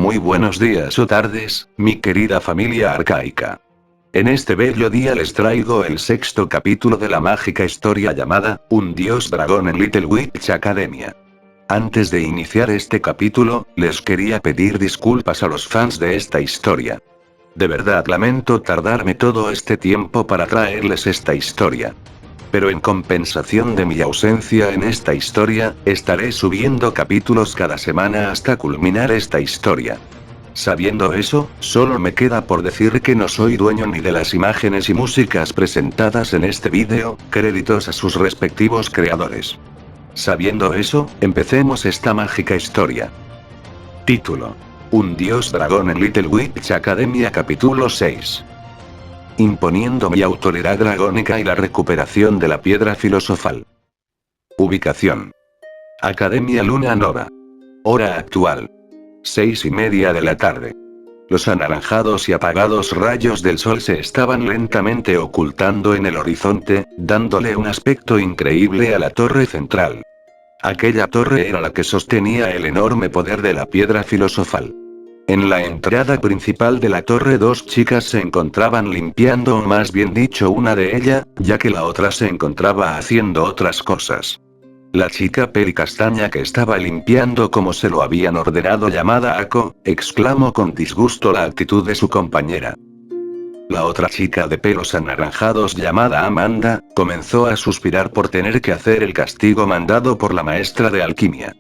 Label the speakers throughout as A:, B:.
A: Muy buenos días o tardes, mi querida familia arcaica. En este bello día les traigo el sexto capítulo de la mágica historia llamada, Un Dios Dragón en Little Witch Academia. Antes de iniciar este capítulo, les quería pedir disculpas a los fans de esta historia. De verdad lamento tardarme todo este tiempo para traerles esta historia. Pero en compensación de mi ausencia en esta historia, estaré subiendo capítulos cada semana hasta culminar esta historia. Sabiendo eso, solo me queda por decir que no soy dueño ni de las imágenes y músicas presentadas en este vídeo, créditos a sus respectivos creadores. Sabiendo eso, empecemos esta mágica historia. Título: Un Dios Dragón en Little Witch Academia capítulo 6. Imponiendo mi autoridad dragónica y la recuperación de la piedra filosofal. Ubicación: Academia Luna Nova. Hora actual: 6:30 de la tarde. Los anaranjados y apagados rayos del sol se estaban lentamente ocultando en el horizonte, dándole un aspecto increíble a la torre central. Aquella torre era la que sostenía el enorme poder de la piedra filosofal. En la entrada principal de la torre dos chicas se encontraban limpiando, o más bien dicho una de ellas, ya que la otra se encontraba haciendo otras cosas. La chica pelicastaña que estaba limpiando como se lo habían ordenado, llamada Ako, exclamó con disgusto la actitud de su compañera. La otra chica de pelos anaranjados, llamada Amanda, comenzó a suspirar por tener que hacer el castigo mandado por la maestra de alquimia.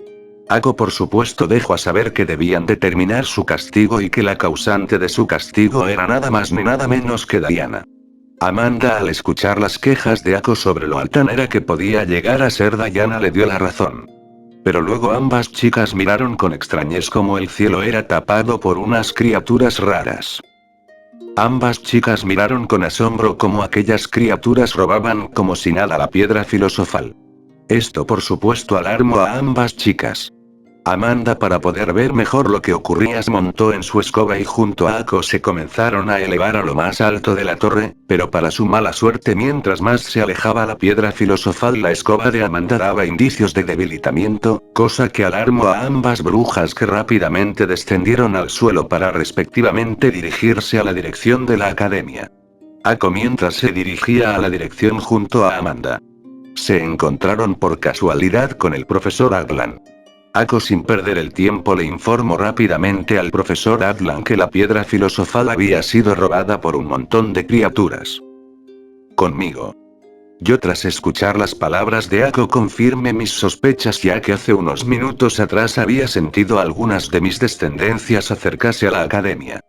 A: Ako por supuesto dejó a saber que debían determinar su castigo y que la causante de su castigo era nada más ni nada menos que Diana. Amanda, al escuchar las quejas de Ako sobre lo altanera que podía llegar a ser Diana, le dio la razón. Pero luego ambas chicas miraron con extrañez como el cielo era tapado por unas criaturas raras. Ambas chicas miraron con asombro cómo aquellas criaturas robaban como si nada la piedra filosofal. Esto por supuesto alarmó a ambas chicas. Amanda, para poder ver mejor lo que ocurría, se montó en su escoba y junto a Ako se comenzaron a elevar a lo más alto de la torre, pero para su mala suerte, mientras más se alejaba la piedra filosofal, la escoba de Amanda daba indicios de debilitamiento, cosa que alarmó a ambas brujas, que rápidamente descendieron al suelo para respectivamente dirigirse a la dirección de la academia. Ako, mientras se dirigía a la dirección junto a Amanda, se encontraron por casualidad con el profesor Adlan. Ako, sin perder el tiempo, le informó rápidamente al profesor Adlan que la piedra filosofal había sido robada por un montón de criaturas. Conmigo. Yo, tras escuchar las palabras de Ako, confirmé mis sospechas, ya que hace unos minutos atrás había sentido algunas de mis descendencias acercarse a la academia.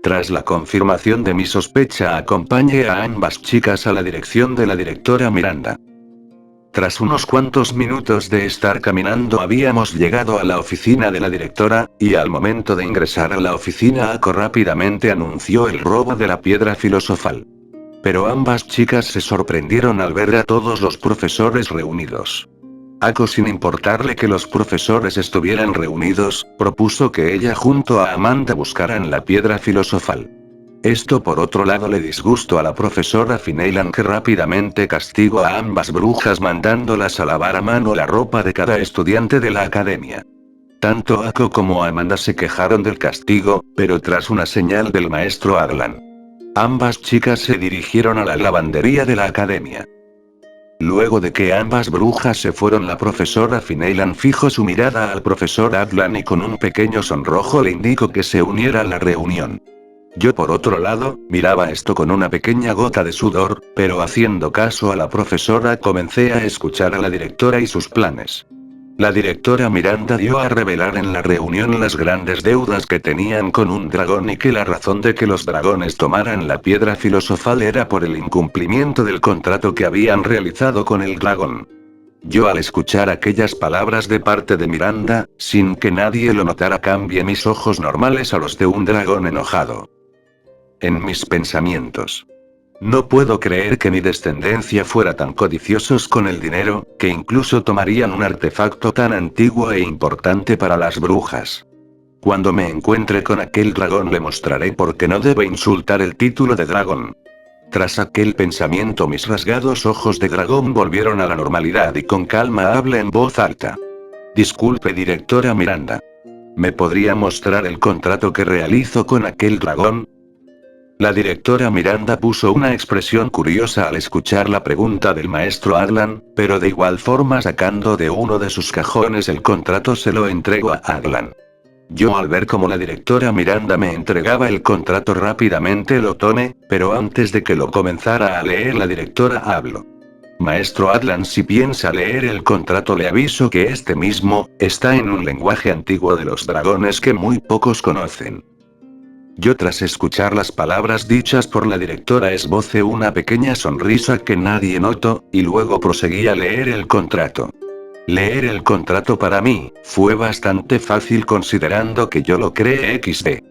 A: Tras la confirmación de mi sospecha, acompañé a ambas chicas a la dirección de la directora Miranda. Tras unos cuantos minutos de estar caminando habíamos llegado a la oficina de la directora, y al momento de ingresar a la oficina, Ako rápidamente anunció el robo de la piedra filosofal. Pero ambas chicas se sorprendieron al ver a todos los profesores reunidos. Ako, sin importarle que los profesores estuvieran reunidos, propuso que ella junto a Amanda buscaran la piedra filosofal. Esto por otro lado le disgustó a la profesora Finnelan, que rápidamente castigó a ambas brujas mandándolas a lavar a mano la ropa de cada estudiante de la academia. Tanto Ako como Amanda se quejaron del castigo, pero tras una señal del maestro Adlan, ambas chicas se dirigieron a la lavandería de la academia. Luego de que ambas brujas se fueron, la profesora Finnelan fijó su mirada al profesor Adlan y con un pequeño sonrojo le indicó que se uniera a la reunión. Yo, por otro lado, miraba esto con una pequeña gota de sudor, pero haciendo caso a la profesora comencé a escuchar a la directora y sus planes. La directora Miranda dio a revelar en la reunión las grandes deudas que tenían con un dragón y que la razón de que los dragones tomaran la piedra filosofal era por el incumplimiento del contrato que habían realizado con el dragón. Yo, al escuchar aquellas palabras de parte de Miranda, sin que nadie lo notara, cambié mis ojos normales a los de un dragón enojado. En mis pensamientos: no puedo creer que mi descendencia fuera tan codiciosos con el dinero, que incluso tomarían un artefacto tan antiguo e importante para las brujas. Cuando me encuentre con aquel dragón le mostraré por qué no debe insultar el título de dragón. Tras aquel pensamiento, mis rasgados ojos de dragón volvieron a la normalidad y con calma hablé en voz alta. Disculpe, directora Miranda. ¿Me podría mostrar el contrato que realizo con aquel dragón? La directora Miranda puso una expresión curiosa al escuchar la pregunta del maestro Aglan, pero de igual forma sacando de uno de sus cajones el contrato se lo entregó a Aglan. Yo al ver cómo la directora Miranda me entregaba el contrato rápidamente lo tomé, pero antes de que lo comenzara a leer la directora habló. Maestro Adlan, si piensa leer el contrato le aviso que este mismo, está en un lenguaje antiguo de los dragones que muy pocos conocen. Yo tras escuchar las palabras dichas por la directora esbocé una pequeña sonrisa que nadie notó, y luego proseguí a leer el contrato. Leer el contrato para mí, fue bastante fácil considerando que yo lo creé XD.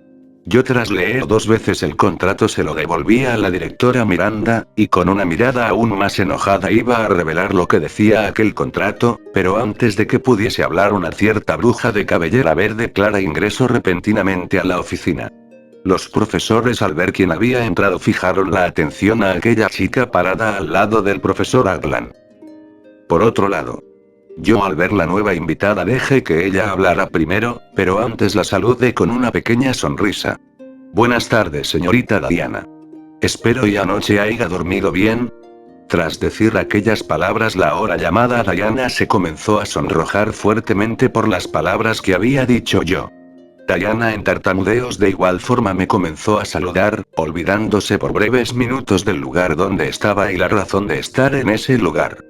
A: Yo tras leer 2 veces el contrato se lo devolví a la directora Miranda, y con una mirada aún más enojada iba a revelar lo que decía aquel contrato, pero antes de que pudiese hablar una cierta bruja de cabellera verde clara ingresó repentinamente a la oficina. Los profesores al ver quién había entrado fijaron la atención a aquella chica parada al lado del profesor Aglan. Por otro lado, yo al ver la nueva invitada dejé que ella hablara primero, pero antes la saludé con una pequeña sonrisa. Buenas tardes, señorita Diana. Espero y anoche haya dormido bien. Tras decir aquellas palabras la ahora llamada Diana se comenzó a sonrojar fuertemente por las palabras que había dicho yo. Diana en tartamudeos de igual forma me comenzó a saludar, olvidándose por breves minutos del lugar donde estaba y la razón de estar en ese lugar.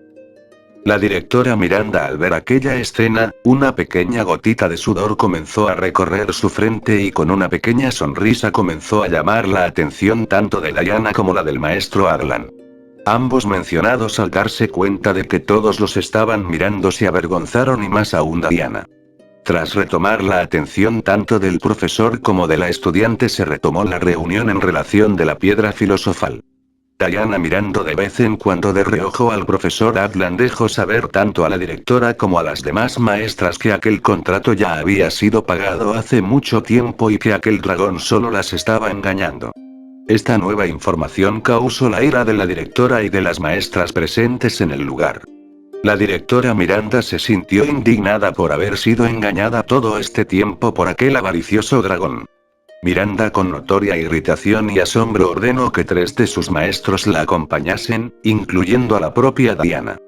A: La directora Miranda al ver aquella escena, una pequeña gotita de sudor comenzó a recorrer su frente y con una pequeña sonrisa comenzó a llamar la atención tanto de Diana como la del maestro Aglan. Ambos mencionados al darse cuenta de que todos los estaban mirando se avergonzaron y más aún Diana. Tras retomar la atención tanto del profesor como de la estudiante se retomó la reunión en relación de la piedra filosofal. Diana mirando de vez en cuando de reojo al profesor Adlan dejó saber tanto a la directora como a las demás maestras que aquel contrato ya había sido pagado hace mucho tiempo y que aquel dragón solo las estaba engañando. Esta nueva información causó la ira de la directora y de las maestras presentes en el lugar. La directora Miranda se sintió indignada por haber sido engañada todo este tiempo por aquel avaricioso dragón. Miranda con notoria irritación y asombro ordenó que 3 de sus maestros la acompañasen, incluyendo a la propia Diana.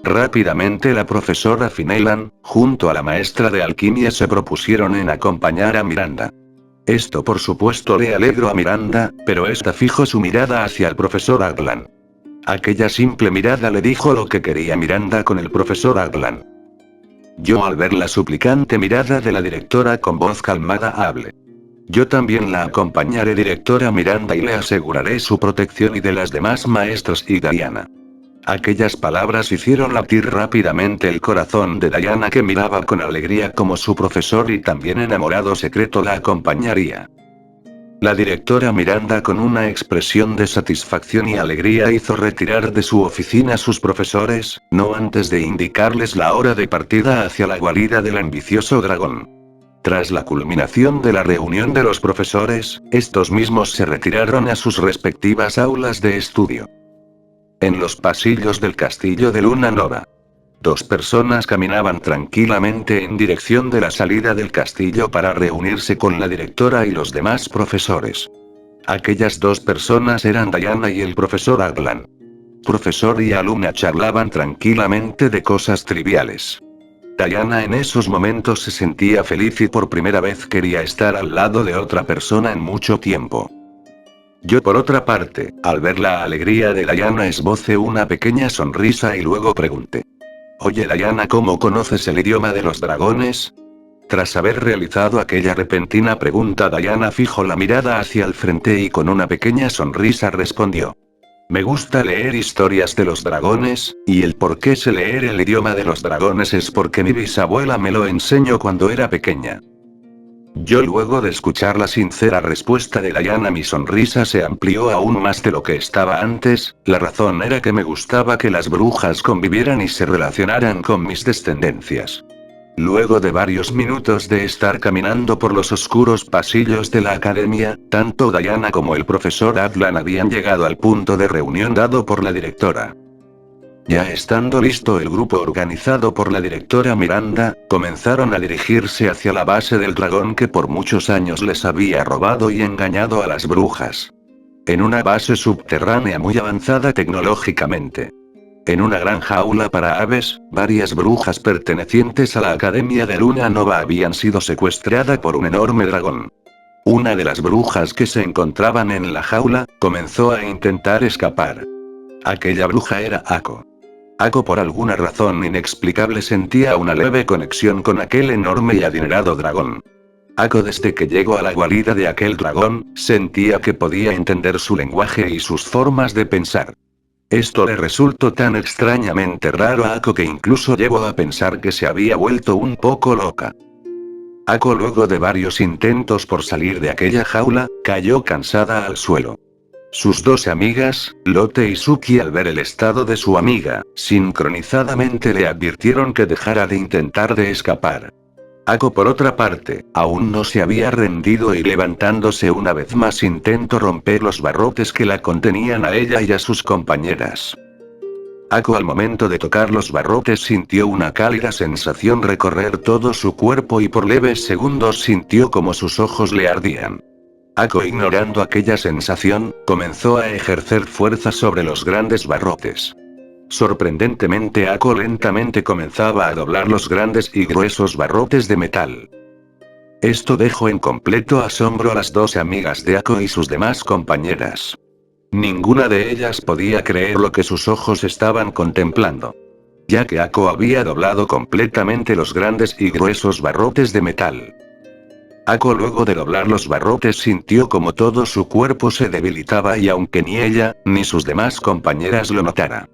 A: Rápidamente la profesora Finelan, junto a la maestra de alquimia se propusieron en acompañar a Miranda. Esto por supuesto le alegró a Miranda, pero esta fijó su mirada hacia el profesor Aglan. Aquella simple mirada le dijo lo que quería Miranda con el profesor Aglan. Yo al ver la suplicante mirada de la directora con voz calmada hablé. Yo también la acompañaré directora Miranda y le aseguraré su protección y de las demás maestras y Diana. Aquellas palabras hicieron latir rápidamente el corazón de Diana que miraba con alegría como su profesor y también enamorado secreto la acompañaría. La directora Miranda con una expresión de satisfacción y alegría hizo retirar de su oficina a sus profesores, no antes de indicarles la hora de partida hacia la guarida del ambicioso dragón. Tras la culminación de la reunión de los profesores, estos mismos se retiraron a sus respectivas aulas de estudio. En los pasillos del castillo de Luna Nova, 2 personas caminaban tranquilamente en dirección de la salida del castillo para reunirse con la directora y los demás profesores. Aquellas 2 personas eran Diana y el profesor Aglan. Profesor y alumna charlaban tranquilamente de cosas triviales. Diana en esos momentos se sentía feliz y por primera vez quería estar al lado de otra persona en mucho tiempo. Yo por otra parte, al ver la alegría de Diana esbocé una pequeña sonrisa y luego pregunté. Oye Diana, ¿cómo conoces el idioma de los dragones? Tras haber realizado aquella repentina pregunta Diana fijó la mirada hacia el frente y con una pequeña sonrisa respondió. Me gusta leer historias de los dragones, y el por qué sé leer el idioma de los dragones es porque mi bisabuela me lo enseñó cuando era pequeña. Yo luego de escuchar la sincera respuesta de Diana mi sonrisa se amplió aún más de lo que estaba antes, la razón era que me gustaba que las brujas convivieran y se relacionaran con mis descendencias. Luego de varios minutos de estar caminando por los oscuros pasillos de la academia, tanto Diana como el profesor Adlan habían llegado al punto de reunión dado por la directora. Ya estando listo el grupo organizado por la directora Miranda, comenzaron a dirigirse hacia la base del dragón que por muchos años les había robado y engañado a las brujas. En una base subterránea muy avanzada tecnológicamente. En una gran jaula para aves, varias brujas pertenecientes a la Academia de Luna Nova habían sido secuestradas por un enorme dragón. Una de las brujas que se encontraban en la jaula, comenzó a intentar escapar. Aquella bruja era Ako. Ako por alguna razón inexplicable sentía una leve conexión con aquel enorme y adinerado dragón. Ako desde que llegó a la guarida de aquel dragón, sentía que podía entender su lenguaje y sus formas de pensar. Esto le resultó tan extrañamente raro a Ako que incluso llegó a pensar que se había vuelto un poco loca. Ako luego de varios intentos por salir de aquella jaula, cayó cansada al suelo. Sus dos amigas, Lotte y Suki al ver el estado de su amiga, sincronizadamente le advirtieron que dejara de intentar de escapar. Ako por otra parte, aún no se había rendido y levantándose una vez más intentó romper los barrotes que la contenían a ella y a sus compañeras. Ako al momento de tocar los barrotes sintió una cálida sensación recorrer todo su cuerpo y por leves segundos sintió como sus ojos le ardían. Ako ignorando aquella sensación, comenzó a ejercer fuerza sobre los grandes barrotes. Sorprendentemente Ako lentamente comenzaba a doblar los grandes y gruesos barrotes de metal. Esto dejó en completo asombro a las dos amigas de Ako y sus demás compañeras. Ninguna de ellas podía creer lo que sus ojos estaban contemplando. Ya que Ako había doblado completamente los grandes y gruesos barrotes de metal. Ako luego de doblar los barrotes sintió como todo su cuerpo se debilitaba y aunque ni ella, ni sus demás compañeras lo notara.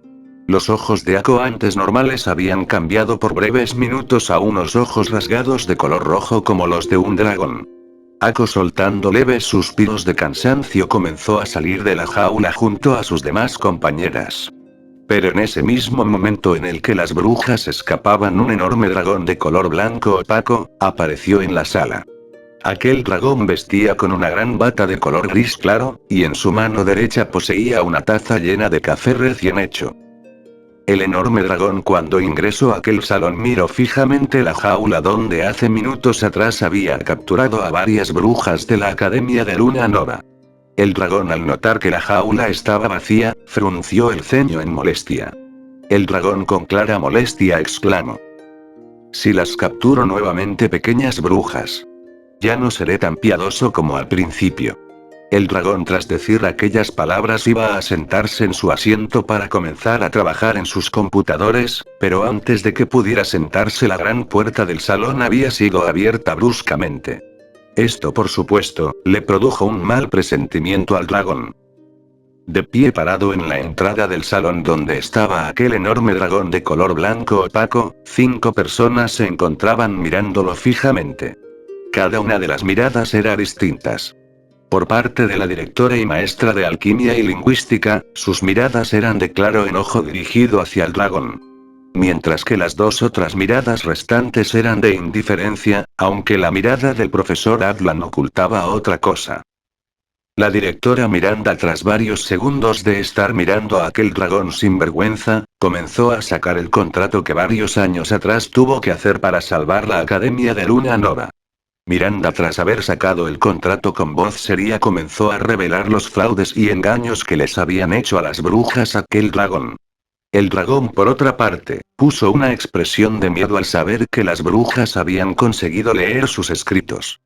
A: Los ojos de Ako antes normales habían cambiado por breves minutos a unos ojos rasgados de color rojo como los de un dragón. Ako soltando leves suspiros de cansancio comenzó a salir de la jaula junto a sus demás compañeras. Pero en ese mismo momento en el que las brujas escapaban un enorme dragón de color blanco opaco, apareció en la sala. Aquel dragón vestía con una gran bata de color gris claro, y en su mano derecha poseía una taza llena de café recién hecho. El enorme dragón cuando ingresó a aquel salón miró fijamente la jaula donde hace minutos atrás había capturado a varias brujas de la Academia de Luna Nova. El dragón al notar que la jaula estaba vacía, frunció el ceño en molestia. El dragón con clara molestia exclamó: "Si las capturo nuevamente pequeñas brujas. Ya no seré tan piadoso como al principio". El dragón tras decir aquellas palabras iba a sentarse en su asiento para comenzar a trabajar en sus computadores, pero antes de que pudiera sentarse la gran puerta del salón había sido abierta bruscamente. Esto por supuesto, le produjo un mal presentimiento al dragón. De pie parado en la entrada del salón donde estaba aquel enorme dragón de color blanco opaco, 5 personas se encontraban mirándolo fijamente. Cada una de las miradas era distintas. Por parte de la directora y maestra de alquimia y lingüística, sus miradas eran de claro enojo dirigido hacia el dragón. Mientras que las dos otras miradas restantes eran de indiferencia, aunque la mirada del profesor Adlan ocultaba otra cosa. La directora Miranda tras varios segundos de estar mirando a aquel dragón sin vergüenza, comenzó a sacar el contrato que varios años atrás tuvo que hacer para salvar la Academia de Luna Nova. Miranda tras haber sacado el contrato con voz seria comenzó a revelar los fraudes y engaños que les habían hecho a las brujas aquel dragón. El dragón por otra parte, puso una expresión de miedo al saber que las brujas habían conseguido leer sus escritos.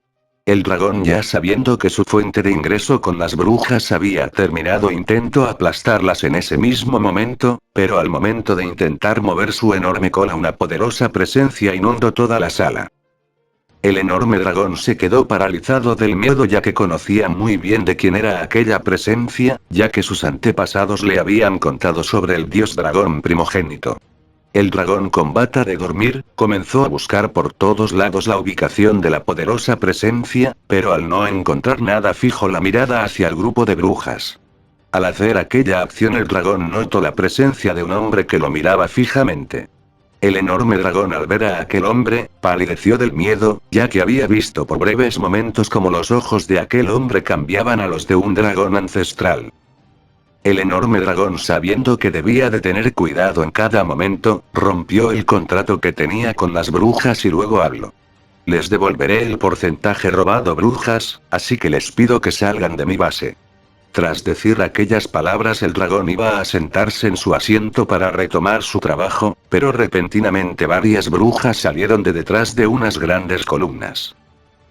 A: El dragón ya sabiendo que su fuente de ingreso con las brujas había terminado intentó aplastarlas en ese mismo momento, pero al momento de intentar mover su enorme cola una poderosa presencia inundó toda la sala. El enorme dragón se quedó paralizado del miedo ya que conocía muy bien de quién era aquella presencia, ya que sus antepasados le habían contado sobre el dios dragón primogénito. El dragón con bata de dormir, comenzó a buscar por todos lados la ubicación de la poderosa presencia, pero al no encontrar nada fijó la mirada hacia el grupo de brujas. Al hacer aquella acción el dragón notó la presencia de un hombre que lo miraba fijamente. El enorme dragón al ver a aquel hombre, palideció del miedo, ya que había visto por breves momentos como los ojos de aquel hombre cambiaban a los de un dragón ancestral. El enorme dragón, sabiendo que debía de tener cuidado en cada momento, rompió el contrato que tenía con las brujas y luego habló. Les devolveré el porcentaje robado, brujas, así que les pido que salgan de mi base. Tras decir aquellas palabras, el dragón iba a sentarse en su asiento para retomar su trabajo, pero repentinamente varias brujas salieron de detrás de unas grandes columnas.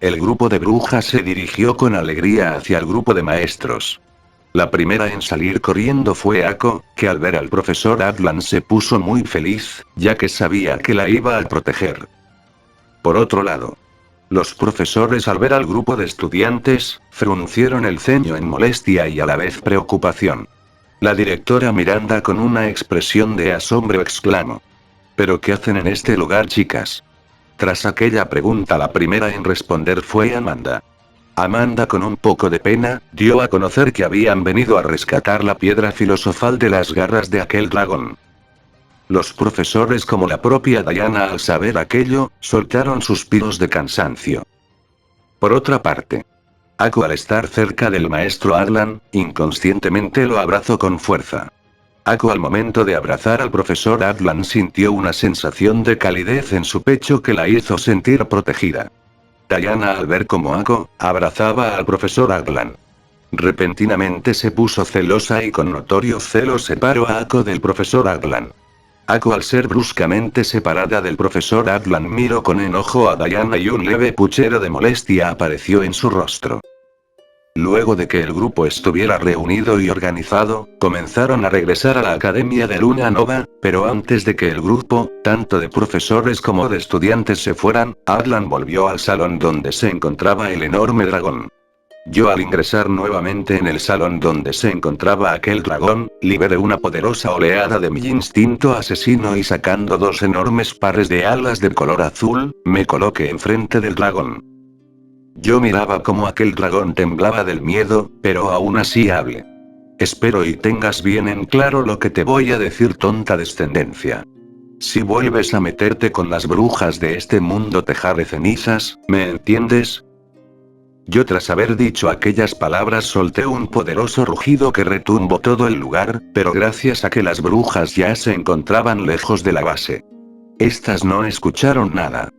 A: El grupo de brujas se dirigió con alegría hacia el grupo de maestros. La primera en salir corriendo fue Ako, que al ver al profesor Atlan se puso muy feliz, ya que sabía que la iba a proteger. Por otro lado, los profesores, al ver al grupo de estudiantes, fruncieron el ceño en molestia y a la vez preocupación. La directora Miranda, con una expresión de asombro, exclamó: ¿Pero qué hacen en este lugar, chicas? Tras aquella pregunta, la primera en responder fue Amanda. Amanda, con un poco de pena, dio a conocer que habían venido a rescatar la piedra filosofal de las garras de aquel dragón. Los profesores, como la propia Diana, al saber aquello, soltaron suspiros de cansancio. Por otra parte, Ako, al estar cerca del maestro Arlan, inconscientemente lo abrazó con fuerza. Ako, al momento de abrazar al profesor Arlan, sintió una sensación de calidez en su pecho que la hizo sentir protegida. Diana, al ver cómo Ako abrazaba al profesor Arlan, repentinamente se puso celosa y con notorio celo separó a Ako del profesor Arlan. Ako, al ser bruscamente separada del profesor Atlan, miró con enojo a Diana y un leve puchero de molestia apareció en su rostro. Luego de que el grupo estuviera reunido y organizado, comenzaron a regresar a la Academia de Luna Nova, pero antes de que el grupo, tanto de profesores como de estudiantes, se fueran, Atlan volvió al salón donde se encontraba el enorme dragón. Yo, al ingresar nuevamente en el salón donde se encontraba aquel dragón, liberé una poderosa oleada de mi instinto asesino y, sacando dos enormes pares de alas de color azul, me coloqué enfrente del dragón. Yo miraba cómo aquel dragón temblaba del miedo, pero aún así hablé. Espero y tengas bien en claro lo que te voy a decir, tonta descendencia. Si vuelves a meterte con las brujas de este mundo, te haré cenizas, ¿me entiendes? Yo, tras haber dicho aquellas palabras, solté un poderoso rugido que retumbó todo el lugar, pero gracias a que las brujas ya se encontraban lejos de la base, estas no escucharon nada.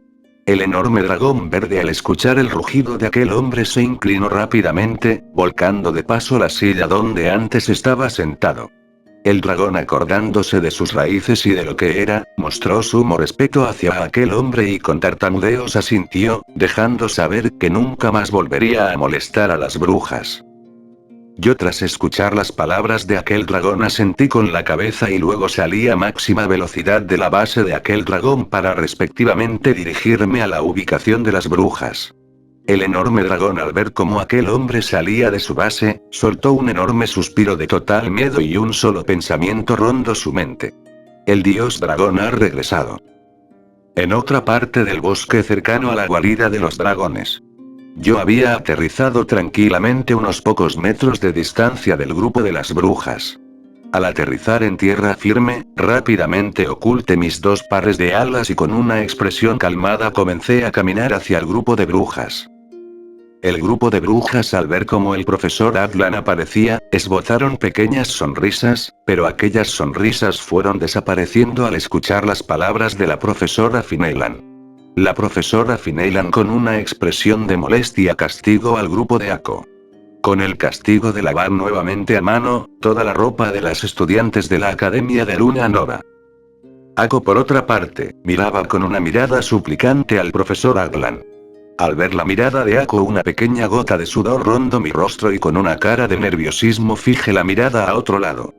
A: El enorme dragón verde, al escuchar el rugido de aquel hombre, se inclinó rápidamente, volcando de paso la silla donde antes estaba sentado. El dragón, acordándose de sus raíces y de lo que era, mostró sumo respeto hacia aquel hombre y con tartamudeos asintió, dejando saber que nunca más volvería a molestar a las brujas. Yo, tras escuchar las palabras de aquel dragón, asentí con la cabeza y luego salí a máxima velocidad de la base de aquel dragón para respectivamente dirigirme a la ubicación de las brujas. El enorme dragón, al ver cómo aquel hombre salía de su base, soltó un enorme suspiro de total miedo y un solo pensamiento rondó su mente: el dios dragón ha regresado. En otra parte del bosque cercano a la guarida de los dragones, yo había aterrizado tranquilamente unos pocos metros de distancia del grupo de las brujas. Al aterrizar en tierra firme, rápidamente oculté mis dos pares de alas y con una expresión calmada comencé a caminar hacia el grupo de brujas. El grupo de brujas, al ver cómo el profesor Atlan aparecía, esbozaron pequeñas sonrisas, pero aquellas sonrisas fueron desapareciendo al escuchar las palabras de la profesora Finnelan. La profesora Finnelan, con una expresión de molestia, castigó al grupo de Ako con el castigo de lavar nuevamente a mano toda la ropa de las estudiantes de la Academia de Luna Nova. Ako, por otra parte, miraba con una mirada suplicante al profesor Atlan. Al ver la mirada de Ako, una pequeña gota de sudor rondó mi rostro y con una cara de nerviosismo fijé la mirada a otro lado.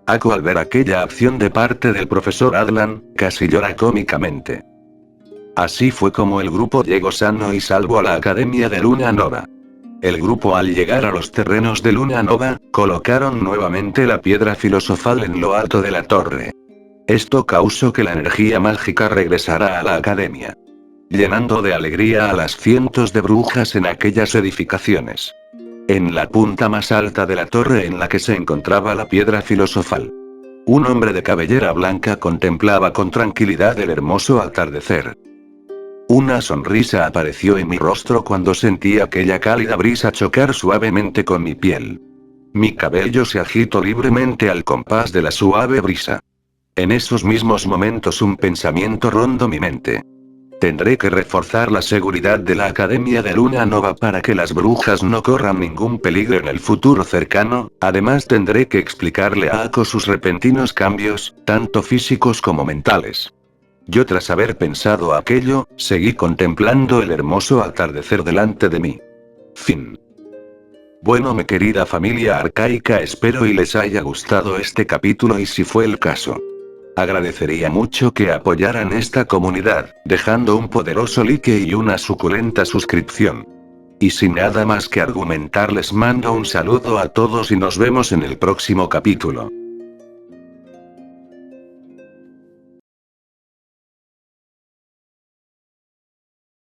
A: Ako, al ver aquella acción de parte del profesor Atlan, casi llora cómicamente. Así fue como el grupo llegó sano y salvo a la Academia de Luna Nova. El grupo, al llegar a los terrenos de Luna Nova, colocaron nuevamente la piedra filosofal en lo alto de la torre. Esto causó que la energía mágica regresara a la academia, llenando de alegría a las cientos de brujas en aquellas edificaciones. En la punta más alta de la torre en la que se encontraba la piedra filosofal, un hombre de cabellera blanca contemplaba con tranquilidad el hermoso atardecer. Una sonrisa apareció en mi rostro cuando sentí aquella cálida brisa chocar suavemente con mi piel. Mi cabello se agitó libremente al compás de la suave brisa. En esos mismos momentos un pensamiento rondó mi mente. Tendré que reforzar la seguridad de la Academia de Luna Nova para que las brujas no corran ningún peligro en el futuro cercano, además tendré que explicarle a Ako sus repentinos cambios, tanto físicos como mentales. Yo tras haber pensado aquello, seguí contemplando el hermoso atardecer delante de mí. Fin. Bueno, mi querida familia arcaica, espero y les haya gustado este capítulo, y si fue el caso, agradecería mucho que apoyaran esta comunidad, dejando un poderoso like y una suculenta suscripción. Y sin nada más que argumentar, les mando un saludo a todos y nos vemos en el próximo capítulo.